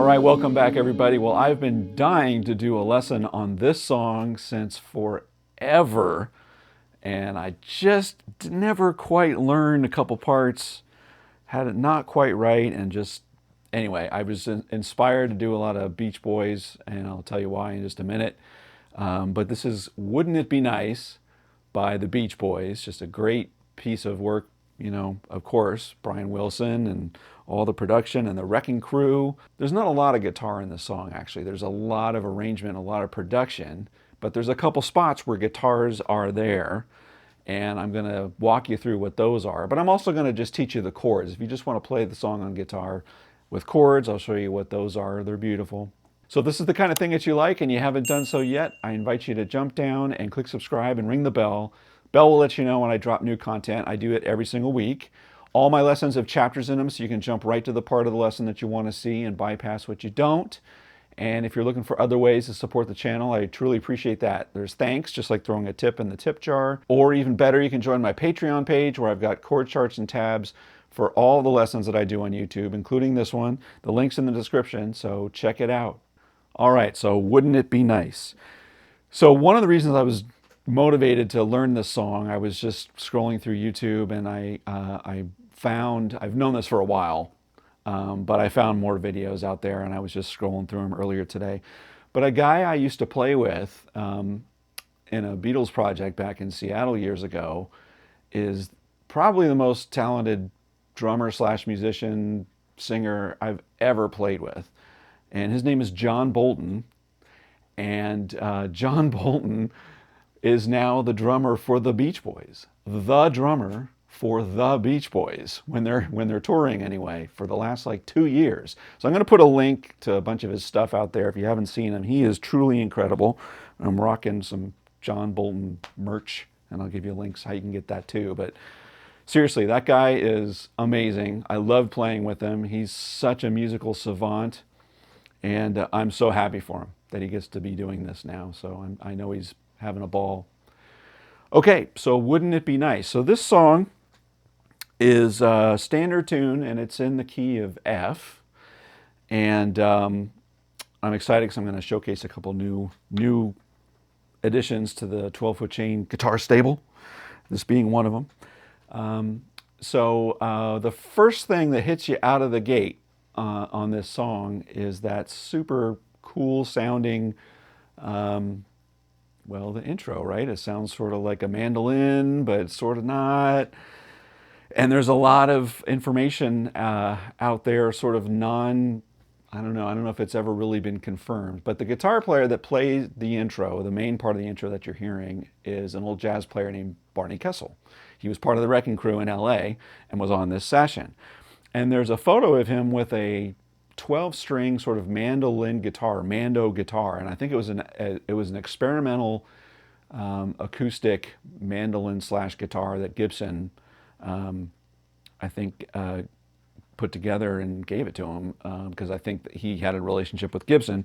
right, welcome back everybody. Well, I've been dying to do a lesson on this song since forever, and I just never quite learned a couple parts, had it not quite right, and just, anyway, I was inspired to do a lot of Beach Boys, and I'll tell you why in just a minute. But this is Wouldn't It Be Nice by the Beach Boys, just a great piece of work, you know, of course, Brian Wilson and all the production and the Wrecking Crew. There's not a lot of guitar in this song, actually. There's a lot of arrangement, a lot of production, but there's a couple spots where guitars are there, and I'm gonna walk you through what those are. But I'm also gonna just teach you the chords. If you just wanna play the song on guitar with chords, I'll show you what those are. They're beautiful. So if this is the kind of thing that you like and you haven't done so yet, I invite you to jump down and click subscribe and ring the bell. Bell will let you know when I drop new content. I do it every single week. All my lessons have chapters in them, so you can jump right to the part of the lesson that you want to see and bypass what you don't. And if you're looking for other ways to support the channel, I truly appreciate that. There's thanks, just like throwing a tip in the tip jar. Or even better, you can join my Patreon page where I've got chord charts and tabs for all the lessons that I do on YouTube, including this one. The link's in the description, so check it out. All right, so Wouldn't It Be Nice? So one of the reasons I was motivated to learn this song, I was just scrolling through YouTube and I found, I've known this for a while, but I found more videos out there and I was just scrolling through them earlier today. But a guy I used to play with in a Beatles project back in Seattle years ago is probably the most talented drummer slash musician, singer I've ever played with. And his name is Jon Bolton. And Jon Bolton is now the drummer for the Beach Boys. The drummer for the Beach Boys when they're touring anyway for the last like 2 years. So I'm going to put a link to a bunch of his stuff out there if you haven't seen him. He is truly incredible. I'm rocking some Jon Bolton merch and I'll give you links how you can get that too. But seriously, that guy is amazing. I love playing with him. He's such a musical savant. And I'm so happy for him that he gets to be doing this now. So I know he's having a ball. Okay, so Wouldn't It Be Nice? So this song is a standard tune, and it's in the key of F. And I'm excited because I'm going to showcase a couple new additions to the 12-foot chain guitar stable, this being one of them. So the first thing that hits you out of the gate on this song is that super cool sounding, well, the intro, right? It sounds sort of like a mandolin, but it's sort of not. And there's a lot of information out there, sort of I don't know if it's ever really been confirmed, but the guitar player that plays the intro, the main part of the intro that you're hearing, is an old jazz player named Barney Kessel. He was part of the Wrecking Crew in LA and was on this session. And there's a photo of him with a 12-string sort of mandolin guitar, mando guitar, and I think it was an experimental acoustic mandolin slash guitar that Gibson, I think, put together and gave it to him because I think that he had a relationship with Gibson.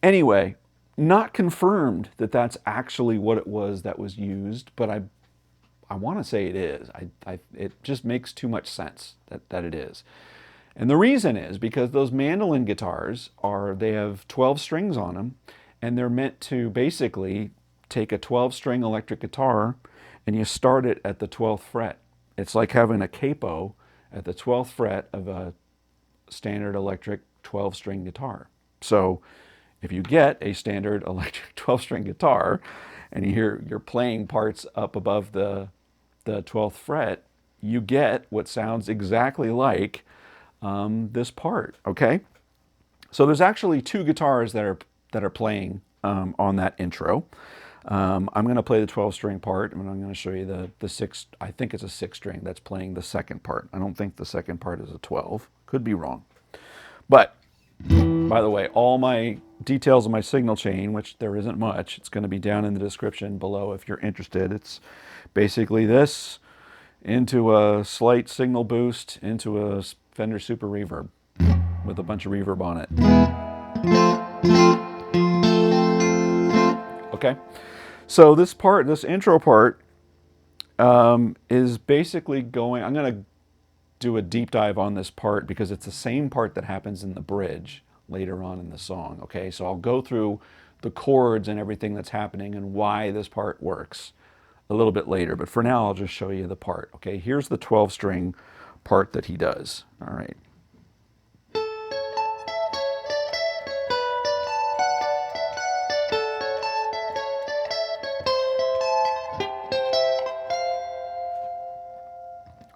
Anyway, not confirmed that that's actually what it was that was used, but I want to say it is. It just makes too much sense that it is. And the reason is because those mandolin guitars they have 12 strings on them, and they're meant to basically take a 12-string electric guitar and you start it at the 12th fret. It's like having a capo at the 12th fret of a standard electric 12-string guitar. So if you get a standard electric 12-string guitar and you're playing parts up above the 12th fret, you get what sounds exactly like this part, okay? So there's actually two guitars that are playing on that intro. I'm going to play the 12-string part, and I'm going to show you the 6, I think it's a 6-string that's playing the second part. I don't think the second part is a 12. Could be wrong. But, by the way, all my details of my signal chain, which there isn't much, it's going to be down in the description below if you're interested. It's basically this into a slight signal boost into a Fender Super Reverb with a bunch of reverb on it. Okay, so this intro part is basically going, I'm going to do a deep dive on this part because it's the same part that happens in the bridge later on in the song, okay? So I'll go through the chords and everything that's happening and why this part works a little bit later, but for now I'll just show you the part, okay? Here's the 12-string part that he does, all right?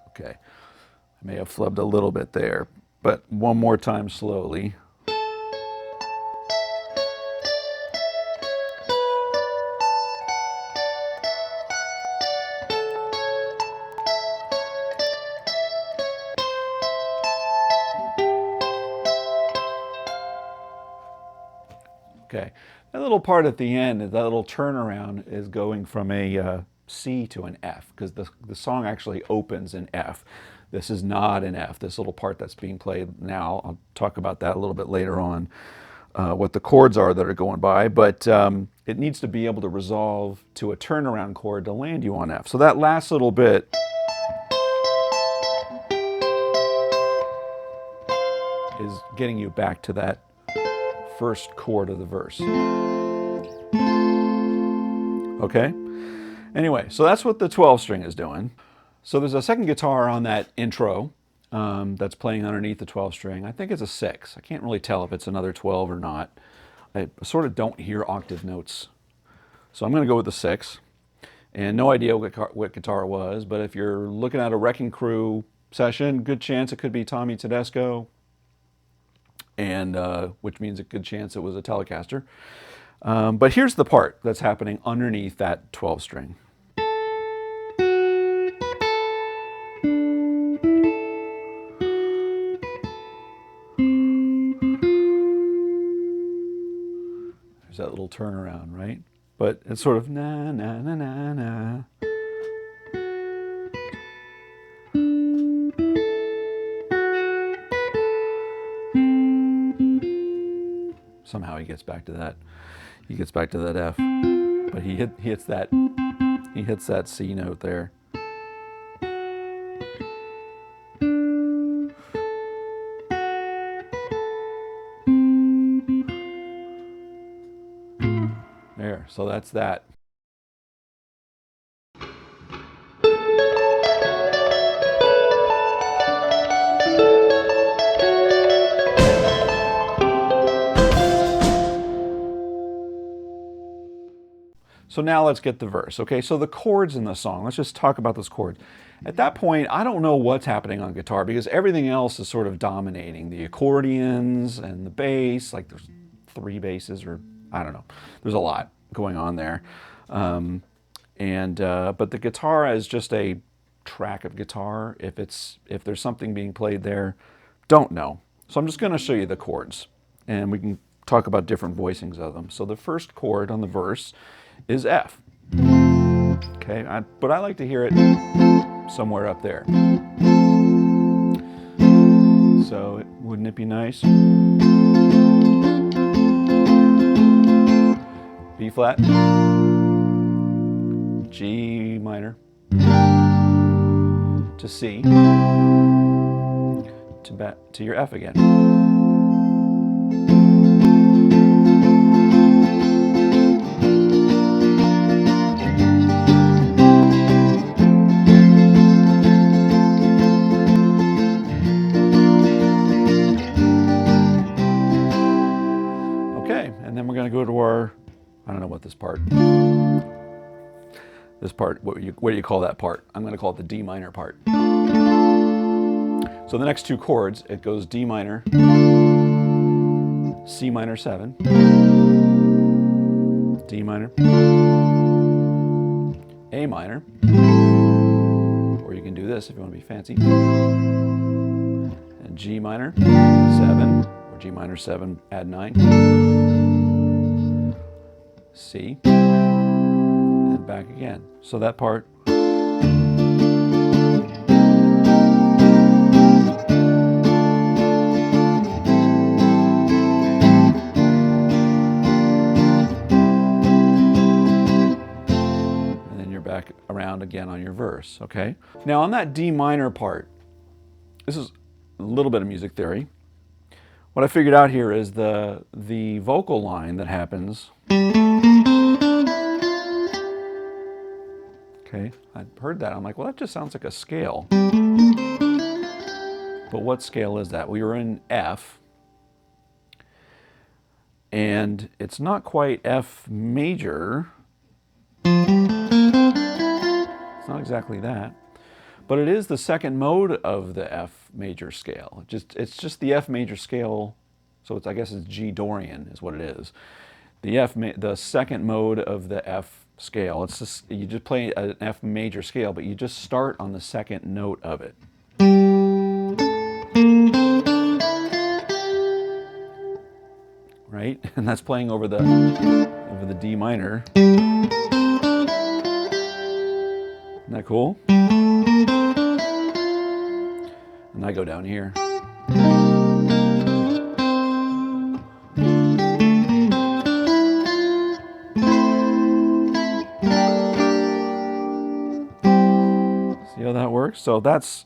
Okay, I may have flubbed a little bit there, but one more time slowly. Okay, that little part at the end, that little turnaround, is going from a C to an F, because the song actually opens in F. This is not an F, this little part that's being played now. I'll talk about that a little bit later on, what the chords are that are going by, but it needs to be able to resolve to a turnaround chord to land you on F. So that last little bit is getting you back to that first chord of the verse. Okay? Anyway, so that's what the 12 string is doing. So there's a second guitar on that intro that's playing underneath the 12 string. I think it's a 6. I can't really tell if it's another 12 or not. I sort of don't hear octave notes. So I'm going to go with the 6. And no idea what guitar it was, but if you're looking at a Wrecking Crew session, good chance it could be Tommy Tedesco, and which means a good chance it was a Telecaster. But here's the part that's happening underneath that 12 string. There's that little turnaround, right? But it's sort of na na na na na. Somehow he gets back to that. He gets back to that F, but he hits that C note there. There, so that's that. So now let's get the verse. Okay, so the chords in the song, let's just talk about those chords. At that point, I don't know what's happening on guitar because everything else is sort of dominating. The accordions and the bass, like there's 3 basses, or I don't know. There's a lot going on there. But the guitar is just a track of guitar. If there's something being played there, don't know. So I'm just going to show you the chords, and we can talk about different voicings of them. So the first chord on the verse is F. Okay, but I like to hear it somewhere up there. So wouldn't it be nice? B flat, G minor, to C, to your F again. Go to our, I don't know what this part, what do you call that part? I'm going to call it the D minor part. So the next 2 chords, it goes D minor, C minor 7, D minor, A minor, or you can do this if you want to be fancy, and G minor 7, or G minor 7, add 9, C, and back again. So that part. And then you're back around again on your verse, okay? Now on that D minor part, this is a little bit of music theory. What I figured out here is the vocal line that happens. Okay, I heard that. I'm like, well, that just sounds like a scale. But what scale is that? We were in F, and it's not quite F major. It's not exactly that. But it is the second mode of the F major scale. It's just the F major scale, so I guess it's G Dorian is what it is. The second mode of the F scale. It's just, you just play an F major scale, but you just start on the second note of it. Right? And that's playing over the D minor. Isn't that cool? And I go down here. See how that works? So that's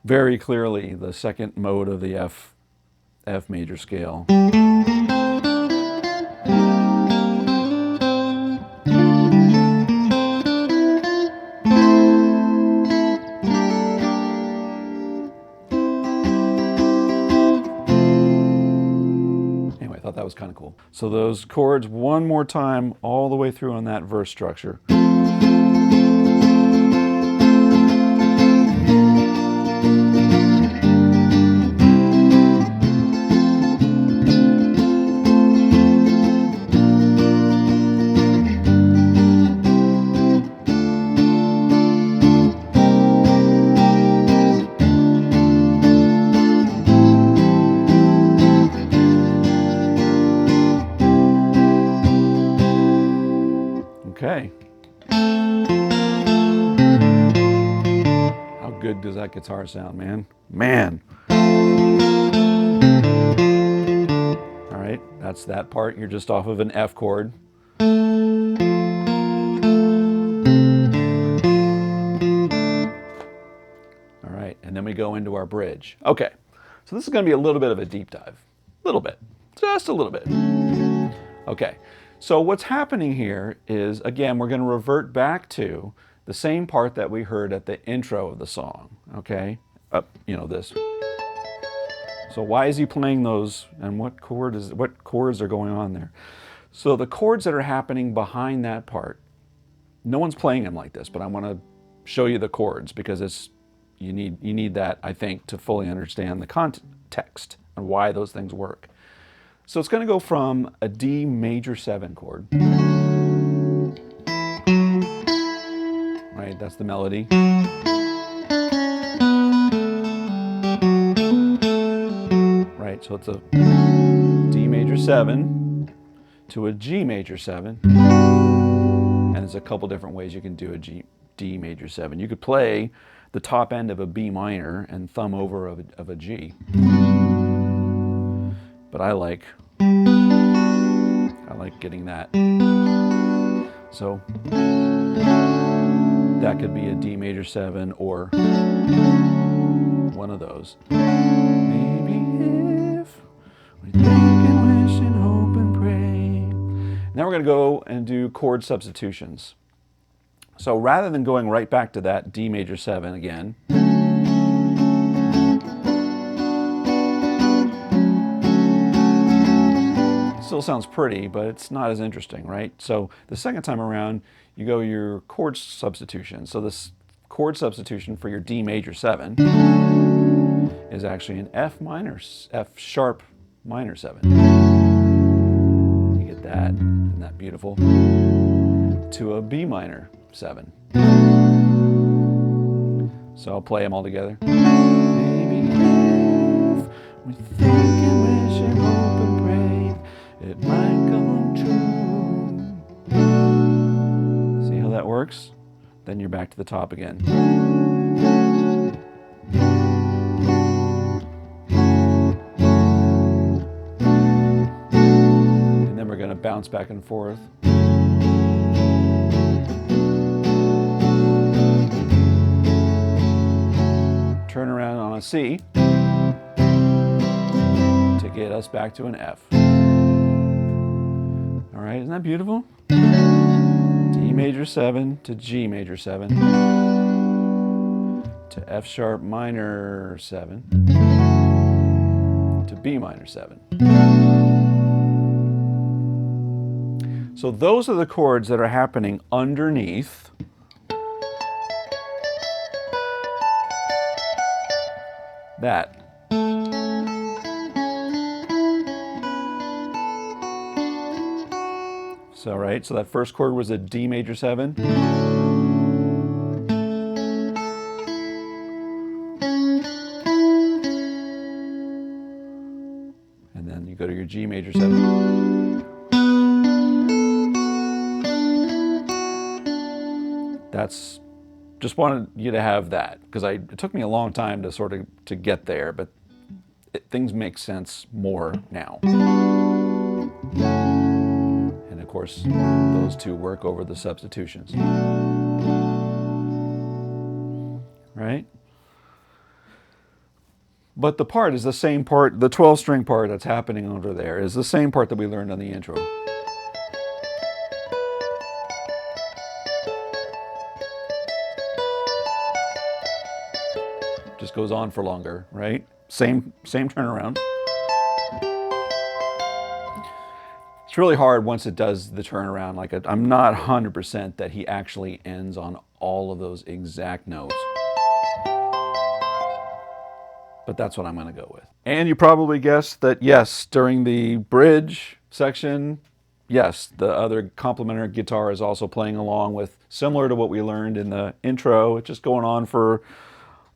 very clearly the second mode of the F major scale. That was kind of cool. So those chords one more time all the way through on that verse structure. Okay. How good does that guitar sound, man? Man. All right, that's that part. You're just off of an F chord. All right, and then we go into our bridge. Okay, so this is going to be a little bit of a deep dive. A little bit. Just a little bit. Okay. So what's happening here is, again, we're going to revert back to the same part that we heard at the intro of the song, okay? This. So why is he playing those, and what chords are going on there? So the chords that are happening behind that part, no one's playing them like this, but I want to show you the chords because you need that, I think, to fully understand the context and why those things work. So it's going to go from a D major 7 chord, right? That's the melody. Right, so it's a D major 7 to a G major 7, and there's a couple different ways you can do a D major 7. You could play the top end of a B minor and thumb over of a G. But I like getting that. So that could be a D major 7 or one of those. Maybe if we think and wish and hope and pray. Now we're going to go and do chord substitutions. So rather than going right back to that D major 7 again, still sounds pretty, but it's not as interesting, right? So the second time around, you go your chord substitution. So this chord substitution for your D major 7 is actually an F sharp minor 7. You get that, isn't that beautiful? To a B minor 7. So I'll play them all together. Maybe if we think and wish and hope and pray, it might come true. See how that works? Then you're back to the top again. And then we're going to bounce back and forth. Turn around on a C to to get us back to an F. All right, isn't that beautiful? D major 7 to G major 7 to F sharp minor 7 to B minor 7. So those are the chords that are happening underneath that. So, right, so that first chord was a D major 7. And then you go to your G major 7. That's, just wanted you to have that, because it took me a long time to sort of to get there, but things make sense more now. And of course, those two work over the substitutions. Right? But the part is the same part, the 12-string part that's happening over there is the same part that we learned on the intro. Just goes on for longer, right? Same turnaround. It's really hard once it does the turnaround. Like, I'm not 100% that he actually ends on all of those exact notes. But that's what I'm going to go with. And you probably guessed that, yes, during the bridge section, yes, the other complementary guitar is also playing along with, similar to what we learned in the intro. It's just going on for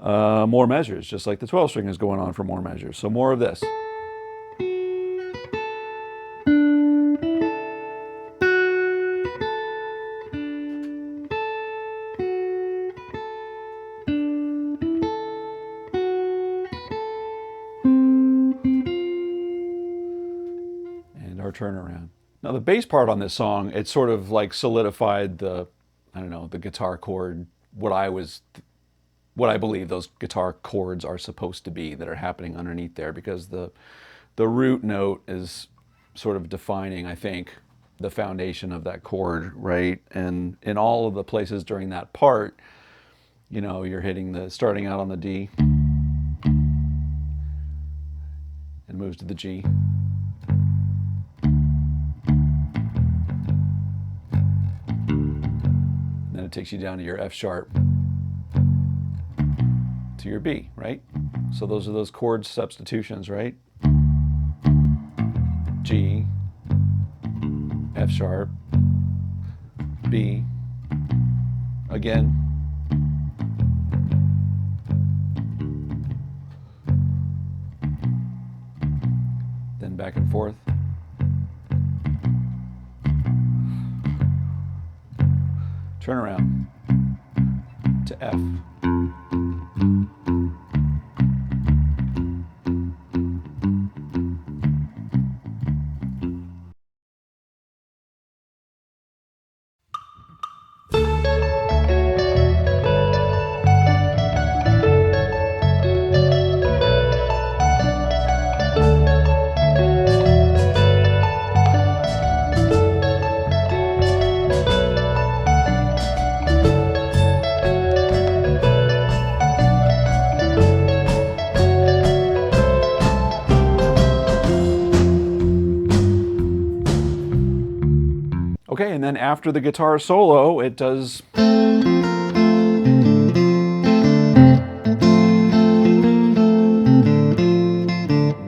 more measures, just like the 12-string is going on for more measures. So more of this. And our turnaround. Now the bass part on this song, it sort of like solidified the, I don't know, the guitar chord, what I believe those guitar chords are supposed to be that are happening underneath there, because the root note is sort of defining, I think, the foundation of that chord, right? And in all of the places during that part, you know, you're hitting starting out on the D and moves to the G. Then it takes you down to your F sharp to your B, right? So those are those chord substitutions, right? G, F sharp, B, again, then back and forth. Turn around to F. Okay, and then after the guitar solo, it does. And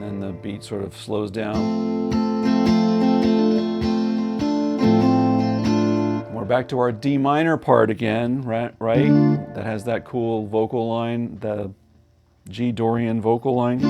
then the beat sort of slows down. We're back to our D minor part again, right? That has that cool vocal line, the G Dorian vocal line.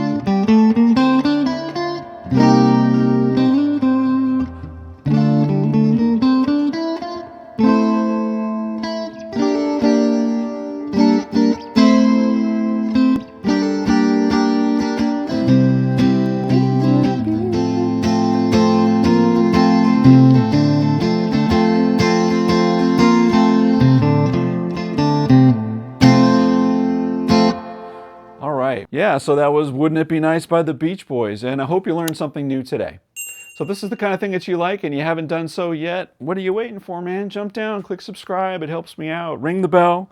Yeah, Yeah, so that was Wouldn't It Be Nice by the Beach Boys, and I hope you learned something new today. So if this is the kind of thing that you like and you haven't done so yet, what are you waiting for, man? Jump down, click subscribe, it helps me out. Ring the bell.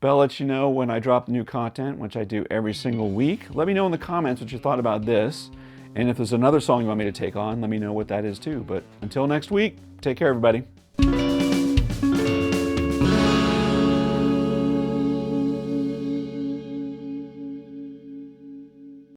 Bell lets you know when I drop new content, which I do every single week. Let me know in the comments what you thought about this. And if there's another song you want me to take on, let me know what that is too. But until next week, take care, everybody.